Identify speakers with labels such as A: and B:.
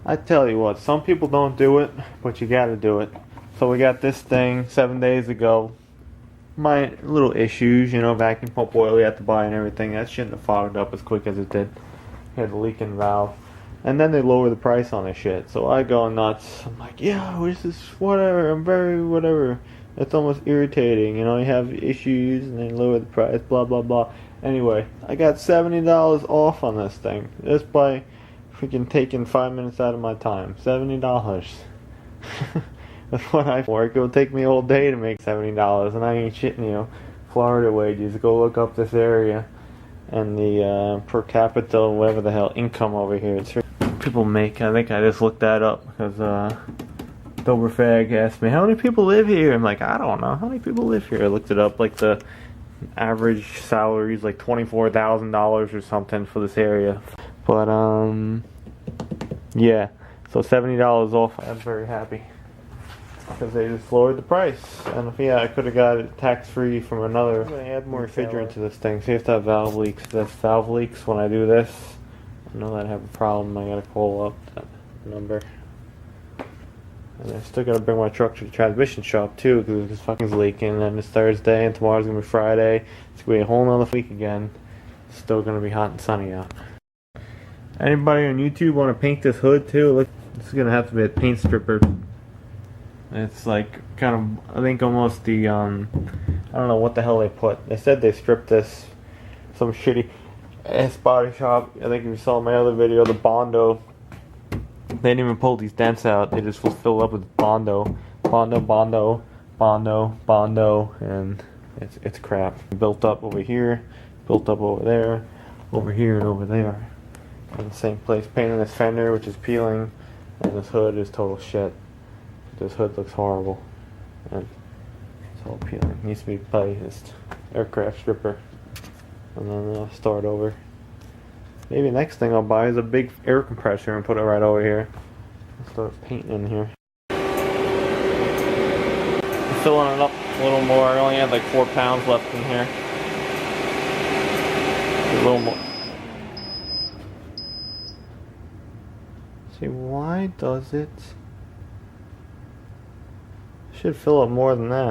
A: I tell you what, some people don't do it, but you gotta do it. So we got this thing 7 days ago. My little issues, you know, vacuum pump oil you have to buy and everything. That shouldn't have fogged up as quick as it did. Had a leaking valve. And then they lower the price on this shit. So I go nuts. I'm like, yeah, this is whatever. I'm very whatever. It's almost irritating. You know, you have issues and they lower the price, blah, blah, blah. Anyway, I got $70 off on this thing. Just by freaking taking 5 minutes out of my time. $70. That's what I work. It would take me all day to make $70, and I ain't shitting you. Florida wages. Go look up this area and the per capita, whatever the hell, income over here. It's people make. I think I just looked that up because Doberfag asked me how many people live here. I'm like, I don't know how many people live here. I looked it up. Like the average salary is like $24,000 or something for this area. But yeah. So $70 off. I'm very happy. Because they just lowered the price. And yeah, I could have got it tax-free from another. I'm going to add more refrigerant to this thing. See if that valve leaks. If that's valve leaks when I do this, I know that I have a problem. I got to call up that number. And I still got to bring my truck to the transmission shop too, because this fucking's leaking. And it's Thursday, and tomorrow's going to be Friday. It's going to be a whole nother week again. It's still going to be hot and sunny out. Anybody on YouTube want to paint this hood too? Look, this is going to have to be a paint stripper. It's like kind of, I think almost the, I don't know what the hell they put. They said they stripped this, some shitty ass body shop. I think if you saw my other video, the Bondo, they didn't even pull these dents out. They just filled up with Bondo, and it's crap. Built up over here, built up over there, over here and over there. In the same place. Painting this fender, which is peeling, and this hood is total shit. This hood looks horrible, and it's all peeling. It needs to be replaced. Aircraft stripper, and then I'll start over. Maybe next thing I'll buy is a big air compressor and put it right over here. I'll start painting in here. I'm filling it up a little more. I only had like 4 pounds left in here. A little more. See, why does it? Should fill up more than that.